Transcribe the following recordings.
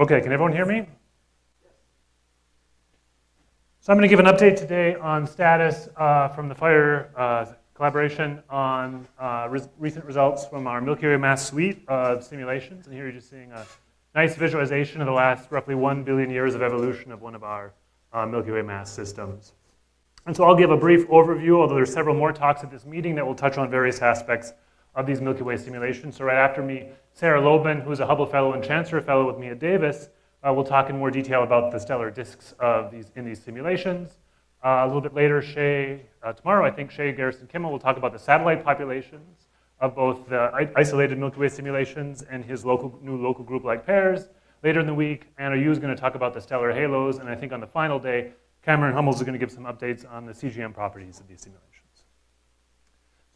Okay, can everyone hear me? So I'm going to give an update today on status from the FIRE collaboration on recent results from our Milky Way mass suite of simulations. And here you're just seeing a nice visualization of the last roughly 1 billion years of evolution of one of our Milky Way mass systems. And so I'll give a brief overview, although there's several more talks at this meeting that will touch on various aspects of these Milky Way simulations. So right after me, Sarah Lobin, who's a Hubble Fellow and Chancellor Fellow with me at Davis, will talk in more detail about the stellar disks of in these simulations. A little bit later, tomorrow, I think Shay Garrison-Kimmel will talk about the satellite populations of both the isolated Milky Way simulations and his new local group-like pairs. Later in the week, Anna Yu is going to talk about the stellar halos, and I think on the final day, Cameron Hummels is going to give some updates on the CGM properties of these simulations.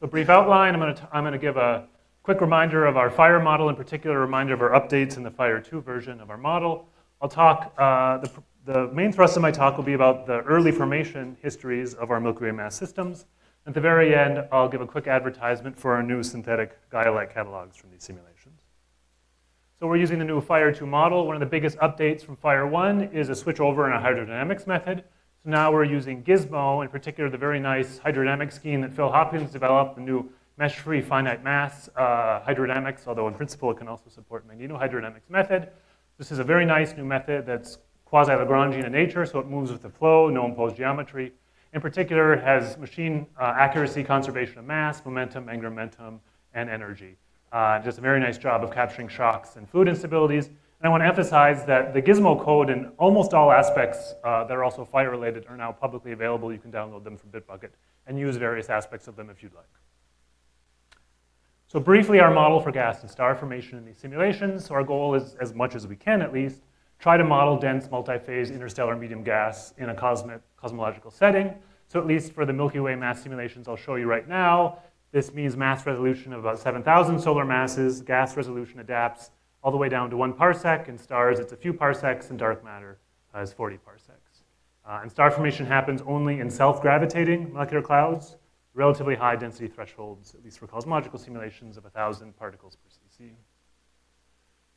So brief outline, I'm going to give a quick reminder of our FIRE model, in particular a reminder of our updates in the FIRE 2 version of our model. I'll talk, the main thrust of my talk will be about the early formation histories of our Milky Way mass systems. At the very end, I'll give a quick advertisement for our new synthetic Gaia-like catalogs from these simulations. So we're using the new FIRE 2 model. One of the biggest updates from FIRE 1 is a switch over in a hydrodynamics method. So now we're using Gizmo, in particular the very nice hydrodynamic scheme that Phil Hopkins developed, the new mesh-free finite mass hydrodynamics, although in principle it can also support magnetohydrodynamics method. This is a very nice new method that's quasi-Lagrangian in nature, so it moves with the flow, no imposed geometry. In particular, it has machine accuracy, conservation of mass, momentum, angular momentum, and energy. Just a very nice job of capturing shocks and fluid instabilities. And I want to emphasize that the Gizmo code in almost all aspects that are also FIRE-related are now publicly available. You can download them from Bitbucket and use various aspects of them if you'd like. So briefly, our model for gas and star formation in these simulations. So our goal is, as much as we can at least, try to model dense multi-phase interstellar medium gas in a cosmological setting. So at least for the Milky Way mass simulations I'll show you right now, this means mass resolution of about 7,000 solar masses. Gas resolution adapts all the way down to 1 parsec. In stars, it's a few parsecs, and dark matter is 40 parsecs. And star formation happens only in self-gravitating molecular clouds, relatively high density thresholds, at least for cosmological simulations, of 1,000 particles per cc.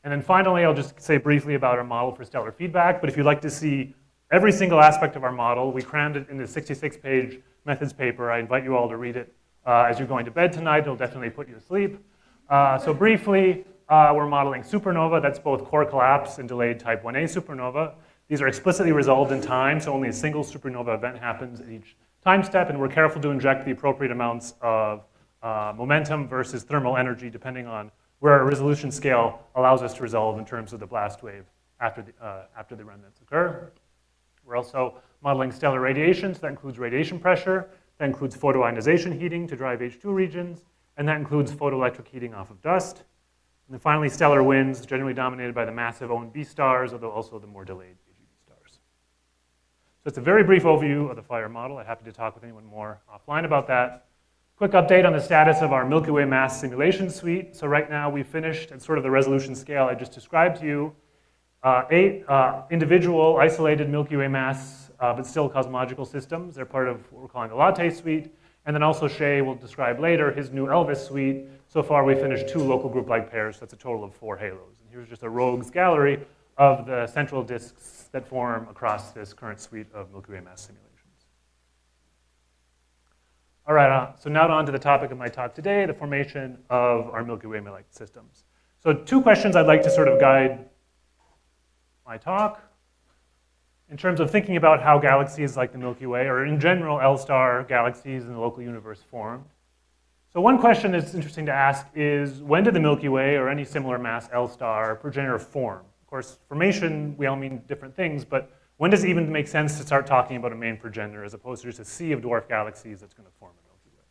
And then finally, I'll just say briefly about our model for stellar feedback. But if you'd like to see every single aspect of our model, we crammed it in the 66-page methods paper. I invite you all to read it as you're going to bed tonight. It'll definitely put you to sleep. So briefly, we're modeling supernova. That's both core collapse and delayed type 1a supernova. These are explicitly resolved in time, so only a single supernova event happens at each time step, and we're careful to inject the appropriate amounts of momentum versus thermal energy, depending on where our resolution scale allows us to resolve in terms of the blast wave after the remnants occur. We're also modeling stellar radiation, so that includes radiation pressure, that includes photoionization heating to drive H2 regions, and that includes photoelectric heating off of dust. And then finally, stellar winds, generally dominated by the massive O and B stars, although also the more delayed AGB stars. So it's a very brief overview of the FIRE model. I'm happy to talk with anyone more offline about that. Quick update on the status of our Milky Way mass simulation suite. So right now we've finished at sort of the resolution scale I just described to you, 8 individual isolated Milky Way mass, but still cosmological systems. They're part of what we're calling the Latte suite. And then also Shay will describe later his new Elvis suite. So far we finished 2 local group-like pairs, so that's a total of 4 halos. And here's just a rogues gallery of the central disks that form across this current suite of Milky Way mass simulations. All right, so now on to the topic of my talk today, the formation of our Milky Way-like systems. So 2 questions I'd like to sort of guide my talk in terms of thinking about how galaxies like the Milky Way, or in general L-star galaxies in the local universe, formed. So one question that's interesting to ask is, when did the Milky Way or any similar mass L-star progenitor form? Of course, formation, we all mean different things, but when does it even make sense to start talking about a main progenitor as opposed to just a sea of dwarf galaxies that's going to form a Milky Way?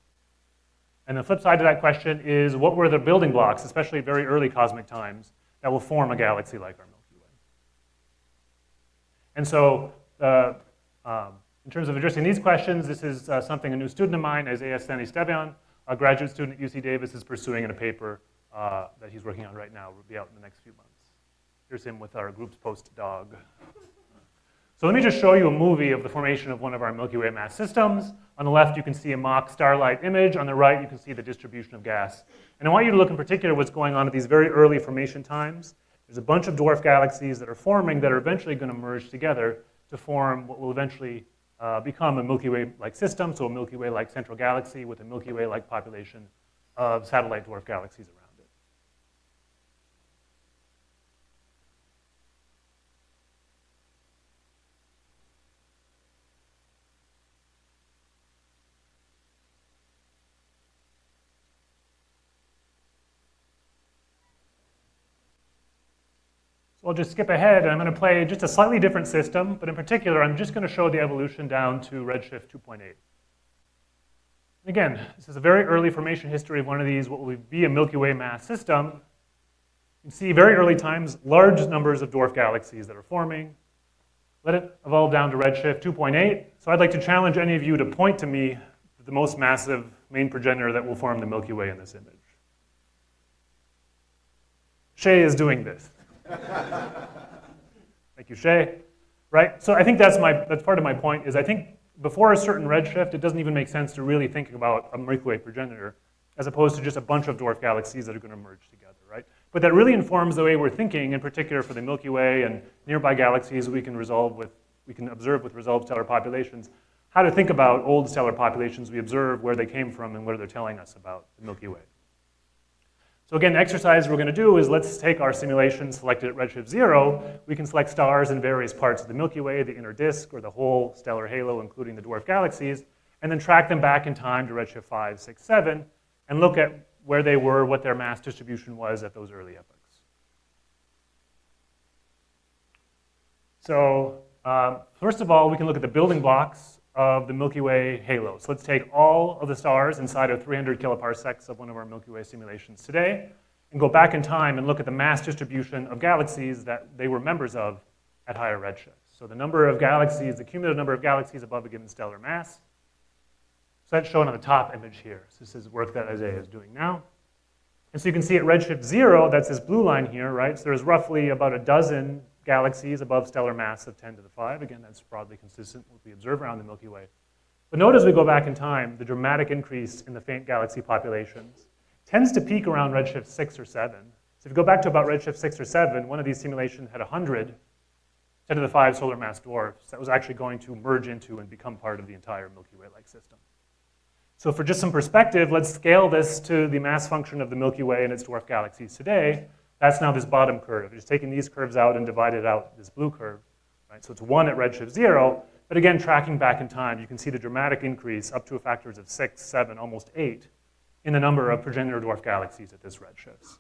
And the flip side to that question is, what were the building blocks, especially at very early cosmic times, that will form a galaxy like our Milky Way? And so in terms of addressing these questions, this is something a new student of mine, Isaiah Stani-Stevian, a graduate student at UC Davis, is pursuing in a paper that he's working on right now. Will be out in the next few months. Here's him with our group's post dog. So let me just show you a movie of the formation of one of our Milky Way mass systems. On the left, you can see a mock starlight image. On the right, you can see the distribution of gas. And I want you to look in particular what's going on at these very early formation times. There's a bunch of dwarf galaxies that are forming that are eventually going to merge together to form what will eventually become a Milky Way-like system, so a Milky Way-like central galaxy with a Milky Way-like population of satellite dwarf galaxies around it. So I'll just skip ahead, and I'm going to play just a slightly different system, but in particular, I'm just going to show the evolution down to Redshift 2.8. Again, this is a very early formation history of one of these, what will be a Milky Way mass system. You can see very early times, large numbers of dwarf galaxies that are forming. Let it evolve down to Redshift 2.8. So I'd like to challenge any of you to point to me the most massive main progenitor that will form the Milky Way in this image. Shay is doing this. Thank you, Shay. Right? So I think that's part of my point, is I think before a certain redshift, it doesn't even make sense to really think about a Milky Way progenitor as opposed to just a bunch of dwarf galaxies that are going to merge together, right? But that really informs the way we're thinking, in particular for the Milky Way and nearby galaxies we can observe with resolved stellar populations, how to think about old stellar populations we observe, where they came from, and what they're telling us about the Milky Way. So again, the exercise we're going to do is let's take our simulation selected at redshift 0. We can select stars in various parts of the Milky Way, the inner disk, or the whole stellar halo, including the dwarf galaxies, and then track them back in time to redshift 5, 6, 7, and look at where they were, what their mass distribution was at those early epochs. So first of all, we can look at the building blocks of the Milky Way halo. So let's take all of the stars inside of 300 kiloparsecs of one of our Milky Way simulations today and go back in time and look at the mass distribution of galaxies that they were members of at higher redshifts. So the number of galaxies, the cumulative number of galaxies above a given stellar mass. So that's shown on the top image here. So this is work that Isaiah is doing now. And so you can see at redshift 0, that's this blue line here, right? So there's roughly about a dozen galaxies above stellar mass of 10 to the 5. Again, that's broadly consistent with what we observe around the Milky Way. But note as we go back in time, the dramatic increase in the faint galaxy populations tends to peak around redshift 6 or 7. So if you go back to about redshift 6 or 7, one of these simulations had 100 10 to the 5 solar mass dwarfs that was actually going to merge into and become part of the entire Milky Way-like system. So for just some perspective, let's scale this to the mass function of the Milky Way and its dwarf galaxies today. That's now this bottom curve. Just taking these curves out and divided out this blue curve. Right? So it's 1 at redshift 0. But again, tracking back in time, you can see the dramatic increase up to a factors of 6, 7, almost 8 in the number of progenitor dwarf galaxies at this redshifts.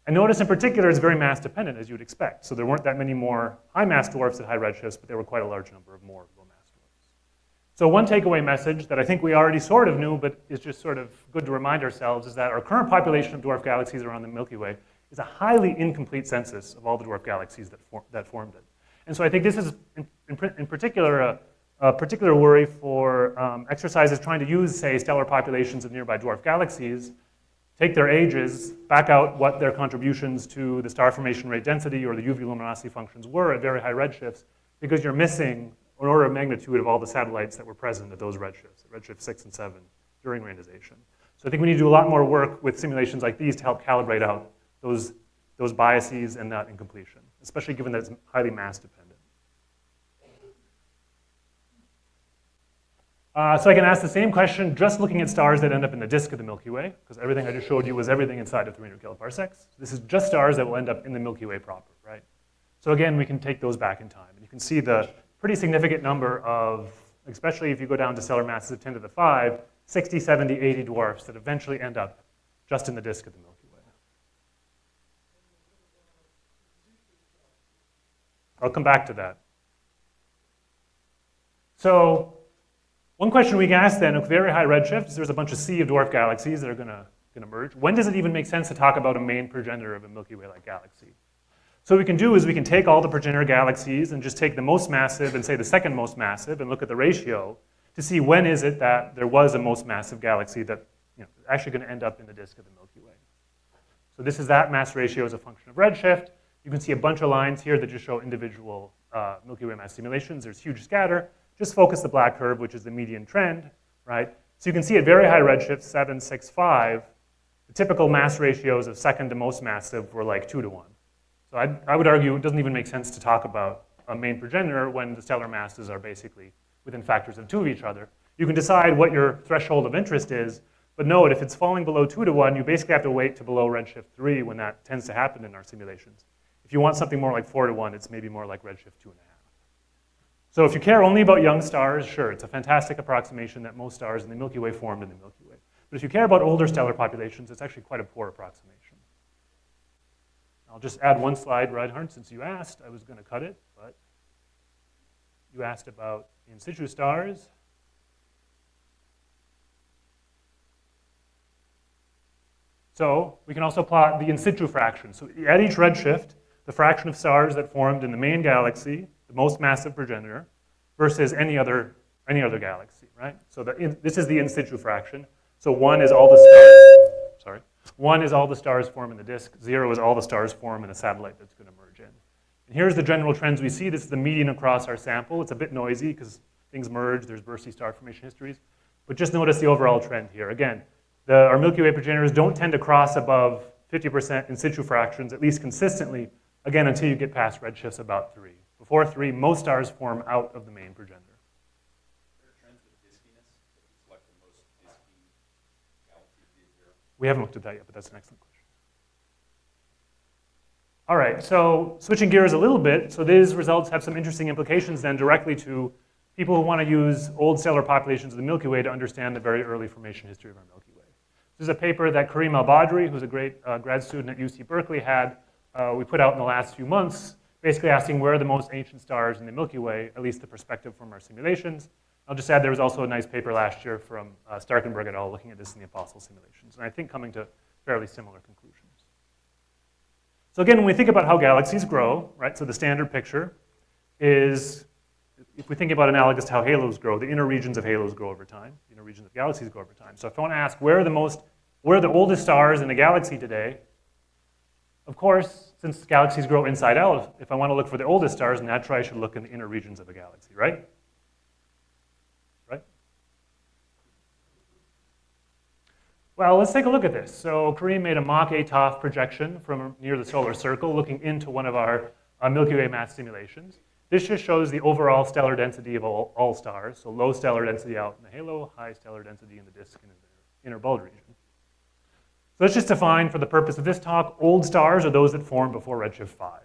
And notice in particular, it's very mass dependent, as you would expect. So there weren't that many more high mass dwarfs at high redshifts, but there were quite a large number of more low mass dwarfs. So one takeaway message that I think we already sort of knew, but is just sort of good to remind ourselves, is that our current population of dwarf galaxies around the Milky Way is a highly incomplete census of all the dwarf galaxies that formed it. And so I think this is, in particular, a particular worry for exercises trying to use, say, stellar populations of nearby dwarf galaxies, take their ages, back out what their contributions to the star formation rate density or the UV luminosity functions were at very high redshifts, because you're missing an order of magnitude of all the satellites that were present at those redshifts, at redshift 6 and 7, during randization. So I think we need to do a lot more work with simulations like these to help calibrate out those biases and that incompletion, especially given that it's highly mass dependent. So I can ask the same question just looking at stars that end up in the disk of the Milky Way, because everything I just showed you was everything inside of 300 kiloparsecs. This is just stars that will end up in the Milky Way proper, right? So again, we can take those back in time. And you can see the pretty significant number of, especially if you go down to stellar masses of 10 to the 5, 60, 70, 80 dwarfs that eventually end up just in the disk of the Milky Way. I'll come back to that. So one question we can ask then, with very high redshifts, there's a bunch of sea of dwarf galaxies that are going to merge. When does it even make sense to talk about a main progenitor of a Milky Way-like galaxy? So what we can do is we can take all the progenitor galaxies and just take the most massive and say the second most massive and look at the ratio to see when is it that there was a most massive galaxy that is actually going to end up in the disk of the Milky Way. So this is that mass ratio as a function of redshift. You can see a bunch of lines here that just show individual Milky Way mass simulations. There's huge scatter. Just focus the black curve, which is the median trend, right? So you can see at very high redshifts, 7, 6, 5, the typical mass ratios of second to most massive were like 2 to 1. So I would argue it doesn't even make sense to talk about a main progenitor when the stellar masses are basically within factors of 2 of each other. You can decide what your threshold of interest is, but note, if it's falling below 2 to 1, you basically have to wait to below redshift 3 when that tends to happen in our simulations. If you want something more like 4 to 1, it's maybe more like redshift 2.5. So if you care only about young stars, sure, it's a fantastic approximation that most stars in the Milky Way formed in the Milky Way. But if you care about older stellar populations, it's actually quite a poor approximation. I'll just add one slide, Reinhard, since you asked. I was going to cut it, but you asked about in situ stars. So we can also plot the in situ fraction. So at each redshift, the fraction of stars that formed in the main galaxy, the most massive progenitor, versus any other galaxy, right? So this is the in situ fraction. So 1 is all the stars. Sorry, 1 is all the stars form in the disk. 0 is all the stars form in a satellite that's going to merge in. And here's the general trends we see. This is the median across our sample. It's a bit noisy because things merge. There's bursty star formation histories. But just notice the overall trend here. Again, our Milky Way progenitors don't tend to cross above 50% in situ fractions, at least consistently, again, until you get past redshifts about 3. Before 3, most stars form out of the main progenitor. Are there trends with diskiness? If you select the most disky galaxy to 0? We haven't looked at that yet, but that's an excellent question. All right, so switching gears a little bit, so these results have some interesting implications then directly to people who want to use old stellar populations of the Milky Way to understand the very early formation history of our Milky Way. This is a paper that Karim El-Badri, who's a great grad student at UC Berkeley, had. We put out in the last few months, basically asking where are the most ancient stars in the Milky Way, at least the perspective from our simulations. I'll just add there was also a nice paper last year from Starkenberg et al. Looking at this in the Apostle simulations, and I think coming to fairly similar conclusions. So again, when we think about how galaxies grow, right, so the standard picture is, if we think about analogous to how halos grow, the inner regions of halos grow over time, the inner regions of galaxies grow over time. So if I want to ask where are the oldest stars in the galaxy today, of course, since galaxies grow inside out, if I want to look for the oldest stars, naturally I should look in the inner regions of a galaxy, right? Right? Well, let's take a look at this. So Karim made a mock ATOF projection from near the solar circle, looking into one of our Milky Way mass simulations. This just shows the overall stellar density of all stars. So low stellar density out in the halo, high stellar density in the disk and in the inner bulge region. So let's just define, for the purpose of this talk, old stars are those that form before redshift 5.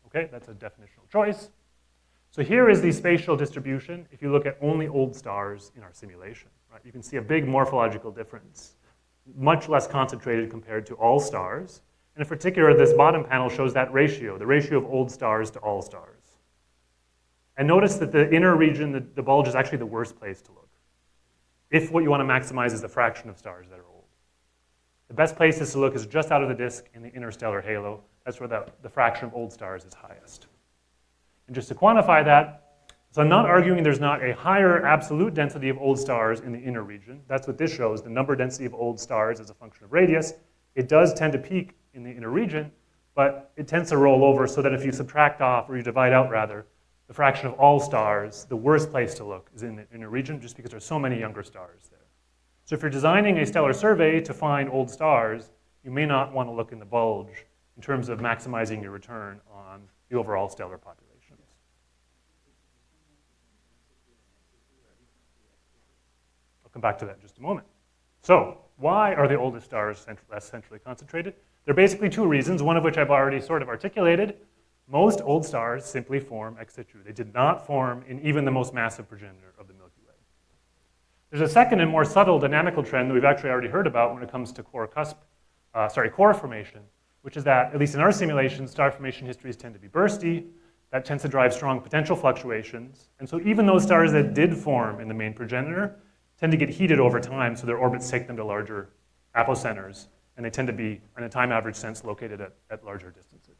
Okay, that's a definitional choice. So here is the spatial distribution if you look at only old stars in our simulation. Right? You can see a big morphological difference, much less concentrated compared to all stars. And in particular, this bottom panel shows that ratio, the ratio of old stars to all stars. And notice that the inner region, the bulge, is actually the worst place to look, if what you want to maximize is the fraction of stars that are old. The best places to look is just out of the disk in the interstellar halo. That's where the fraction of old stars is highest. And just to quantify that, so I'm not arguing there's not a higher absolute density of old stars in the inner region. That's what this shows, the number density of old stars as a function of radius. It does tend to peak in the inner region, but it tends to roll over so that if you subtract off, or you divide out rather, the fraction of all stars, the worst place to look is in the inner region, just because there's so many younger stars there. So if you're designing a stellar survey to find old stars, you may not want to look in the bulge in terms of maximizing your return on the overall stellar populations. I'll come back to that in just a moment. So why are the oldest stars less centrally concentrated? There are basically 2 reasons, one of which I've already sort of articulated. Most old stars simply form ex situ. They did not form in even the most massive progenitor of the Milky Way. There's a second and more subtle dynamical trend that we've actually already heard about when it comes to core formation, which is that, at least in our simulations, star formation histories tend to be bursty. That tends to drive strong potential fluctuations. And so even those stars that did form in the main progenitor tend to get heated over time, so their orbits take them to larger apocenters, and they tend to be, in a time average sense, located at larger distances.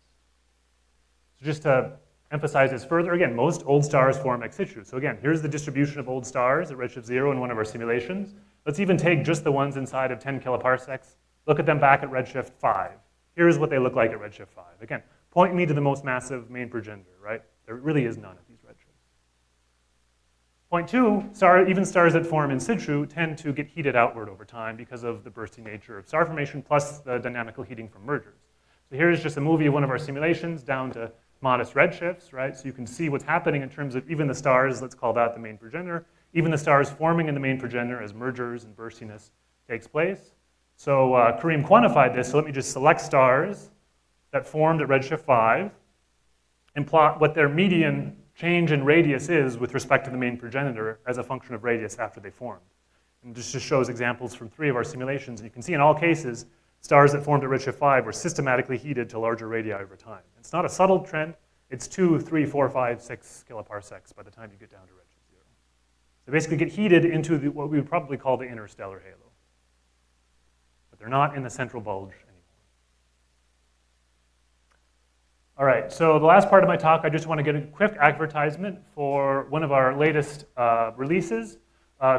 So just to emphasize this further, again, most old stars form ex situ. So again, here's the distribution of old stars at redshift 0 in one of our simulations. Let's even take just the ones inside of 10 kiloparsecs, look at them back at redshift 5. Here's what they look like at redshift 5. Again, point me to the most massive main progenitor, right? There really is none at these redshifts. Point 2, even stars that form in situ tend to get heated outward over time because of the bursty nature of star formation plus the dynamical heating from mergers. So So here's just a movie of one of our simulations down to modest redshifts, right? So you can see what's happening in terms of even the stars, let's call that the main progenitor, even the stars forming in the main progenitor as mergers and burstiness takes place. So Kareem quantified this, so let me just select stars that formed at redshift 5 and plot what their median change in radius is with respect to the main progenitor as a function of radius after they formed. And this just shows examples from 3 of our simulations. And you can see in all cases, stars that formed at redshift 5 were systematically heated to larger radii over time. It's not a subtle trend. It's 2, 3, 4, 5, 6 kiloparsecs by the time you get down to redshift 0. They basically get heated into what we would probably call the interstellar halo. But they're not in the central bulge anymore. All right, so the last part of my talk, I just want to get a quick advertisement for one of our latest releases,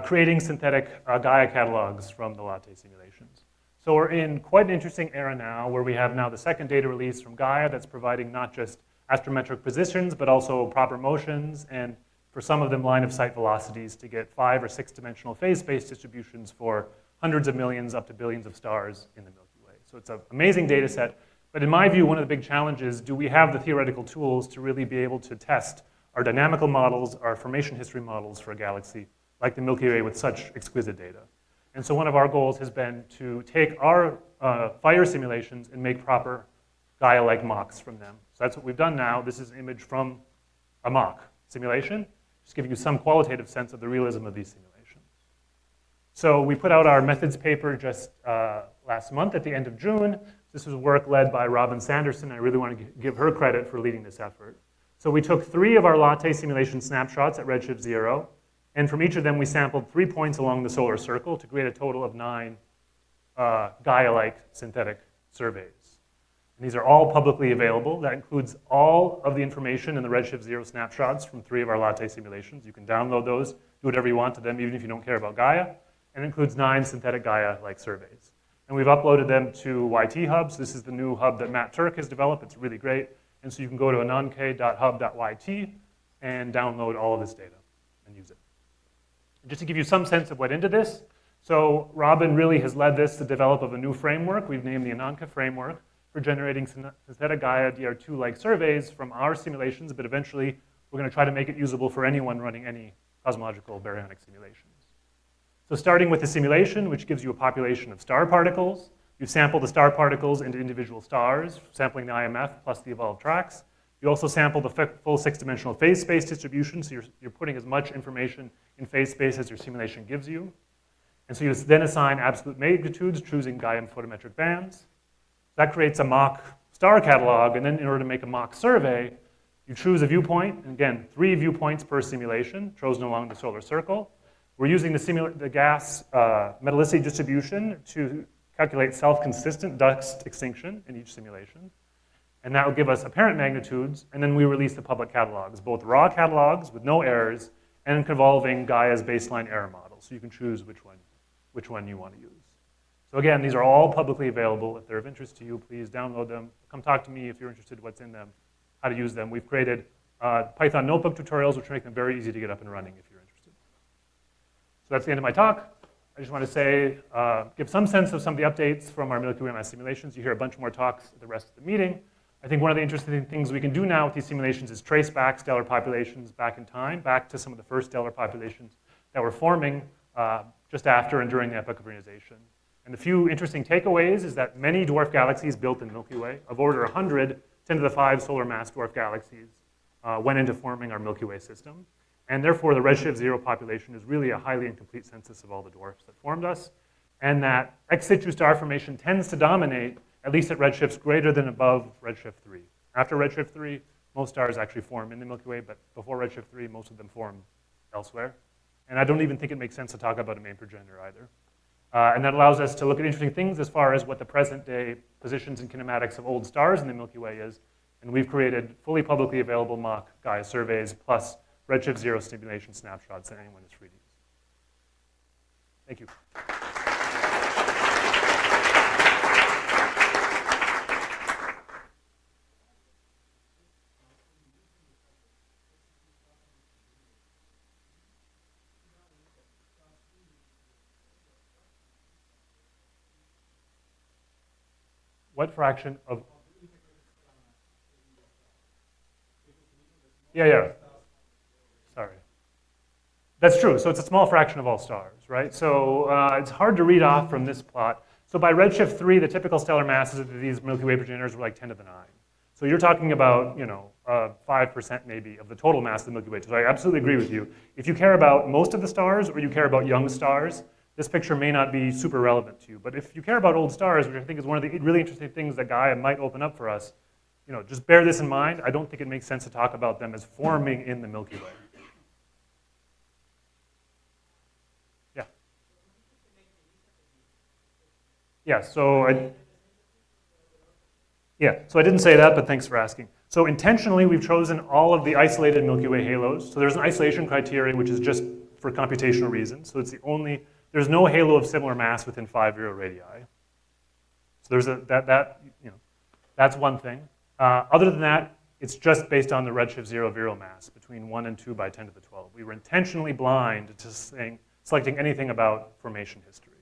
creating synthetic Gaia catalogs from the Latte simulations. So we're in quite an interesting era now where we have now the second data release from Gaia that's providing not just astrometric positions, but also proper motions, and for some of them line of sight velocities to get 5 or 6 dimensional phase space distributions for hundreds of millions up to billions of stars in the Milky Way. So it's an amazing data set. But in my view, one of the big challenges, do we have the theoretical tools to really be able to test our dynamical models, our formation history models for a galaxy like the Milky Way with such exquisite data? And so one of our goals has been to take our fire simulations and make proper Gaia-like mocks from them. So that's what we've done now. This is an image from a mock simulation, just giving you some qualitative sense of the realism of these simulations. So we put out our methods paper just last month at the end of June. This was work led by Robin Sanderson. I really want to give her credit for leading this effort. So we took 3 of our Latte simulation snapshots at redshift 0, and from each of them we sampled 3 points along the solar circle to create a total of 9 Gaia-like synthetic surveys. And these are all publicly available. That includes all of the information in the redshift 0 snapshots from 3 of our Latte simulations. You can download those, do whatever you want to them, even if you don't care about Gaia. And it includes 9 synthetic Gaia-like surveys. And we've uploaded them to YT Hub. So this is the new hub that Matt Turk has developed. It's really great. And so you can go to ananke.hub.yt and download all of this data and use it. And just to give you some sense of what into this, so Robin really has led this to develop of a new framework. We've named the Ananke framework for generating synthetic Gaia DR2-like surveys from our simulations, but eventually we're going to try to make it usable for anyone running any cosmological baryonic simulations. So starting with the simulation, which gives you a population of star particles, you sample the star particles into individual stars, sampling the IMF plus the evolved tracks. You also sample the full 6-dimensional phase space distribution, so you're putting as much information in phase space as your simulation gives you. And so you then assign absolute magnitudes, choosing Gaia photometric bands. That creates a mock star catalog, and then in order to make a mock survey, you choose a viewpoint, and again, 3 viewpoints per simulation, chosen along the solar circle. We're using the gas metallicity distribution to calculate self-consistent dust extinction in each simulation. And that will give us apparent magnitudes, and then we release the public catalogs, both raw catalogs with no errors and involving Gaia's baseline error model. So you can choose which one you want to use. So again, these are all publicly available. If they're of interest to you, please download them. Come talk to me if you're interested in what's in them, how to use them. We've created Python notebook tutorials, which make them very easy to get up and running if you're interested. So that's the end of my talk. I just want to say, give some sense of some of the updates from our Milky Way mass simulations. You hear a bunch more talks at the rest of the meeting. I think one of the interesting things we can do now with these simulations is trace back stellar populations back in time, back to some of the first stellar populations that were forming just after and during the epoch of ionization. And the few interesting takeaways is that many dwarf galaxies built in Milky Way, of order 100, 10 to the 5 solar mass dwarf galaxies, went into forming our Milky Way system. And therefore, the redshift 0 population is really a highly incomplete census of all the dwarfs that formed us. And that ex situ star formation tends to dominate, at least at redshifts greater than above redshift 3. After redshift 3, most stars actually form in the Milky Way, but before redshift 3, most of them form elsewhere. And I don't even think it makes sense to talk about a main progenitor either. And that allows us to look at interesting things as far as what the present day positions and kinematics of old stars in the Milky Way is. And we've created fully publicly available mock Gaia surveys plus redshift 0 simulation snapshots that anyone is free to use. Thank you. What fraction of Yeah. Sorry. That's true. So it's a small fraction of all stars, right? So it's hard to read off from this plot. So by redshift 3, the typical stellar masses of these Milky Way progenitors were like 10 to the 9. So you're talking about, 5% maybe of the total mass of the Milky Way. So I absolutely agree with you. If you care about most of the stars or you care about young stars, this picture may not be super relevant to you. But if you care about old stars, which I think is one of the really interesting things that Gaia might open up for us, just bear this in mind. I don't think it makes sense to talk about them as forming in the Milky Way. Yeah. Yeah, so I didn't say that, but thanks for asking. So intentionally, we've chosen all of the isolated Milky Way halos. So there's an isolation criteria, which is just for computational reasons. So it's there's no halo of similar mass within 5 Euro radii. So there's that's one thing. Other than that, it's just based on the redshift 0 Vero mass between 1 and 2 by 10 to the 12. We were intentionally blind to selecting anything about formation history.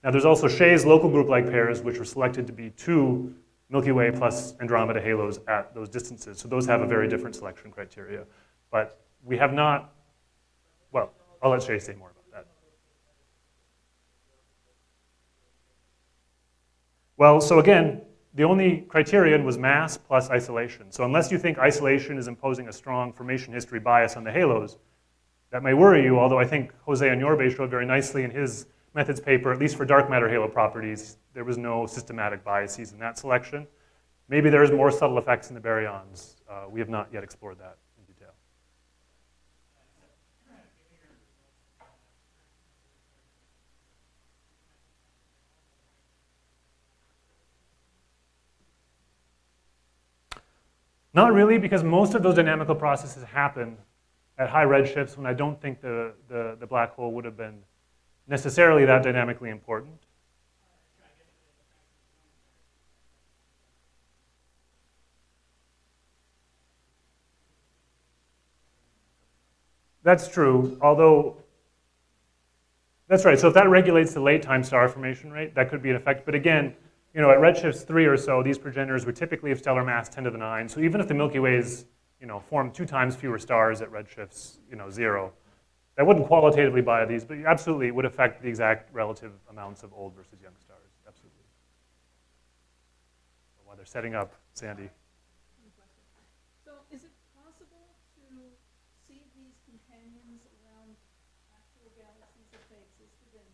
Now there's also Shea's local group-like pairs, which were selected to be 2 Milky Way plus Andromeda halos at those distances. So those have a very different selection criteria. But we have not, well, I'll let Shea say more about that. Well, so again, the only criterion was mass plus isolation. So unless you think isolation is imposing a strong formation history bias on the halos, that may worry you, although I think Jose Añorbe showed very nicely in his methods paper, at least for dark matter halo properties, there was no systematic biases in that selection. Maybe there's more subtle effects in the baryons. We have not yet explored that in detail. Not really, because most of those dynamical processes happen at high redshifts when I don't think the black hole would have been necessarily that dynamically important. That's true, although, that's right. So if that regulates the late time star formation rate, that could be an effect. But again, at redshifts 3 or so, these progenitors would typically have stellar mass 10 to the 9. So even if the Milky Ways, form 2 times fewer stars at redshifts, 0, that wouldn't qualitatively bias these, but absolutely it would affect the exact relative amounts of old versus young stars. Absolutely. So while they're setting up, Sandy. So is it possible to see these companions around actual galaxies if they existed? And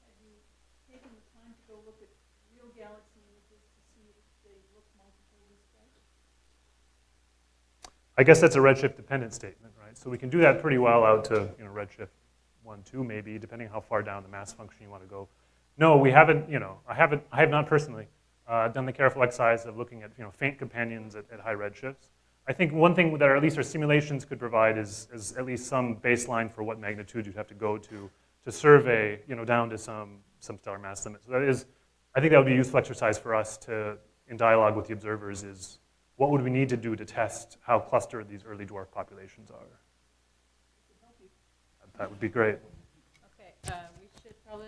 have you taken the time to go look at real galaxy images to see if they look multiple this way? I guess that's a redshift dependent statement, right? So we can do that pretty well out to redshift 1, 2 maybe, depending how far down the mass function you want to go. No, we haven't, I have not personally done the careful exercise of looking at faint companions at high redshifts. I think one thing that at least our simulations could provide is at least some baseline for what magnitude you'd have to go to survey down to some stellar mass limit. So I think that would be a useful exercise for us to, in dialogue with the observers, is what would we need to do to test how clustered these early dwarf populations are? That would be great. Okay, we should probably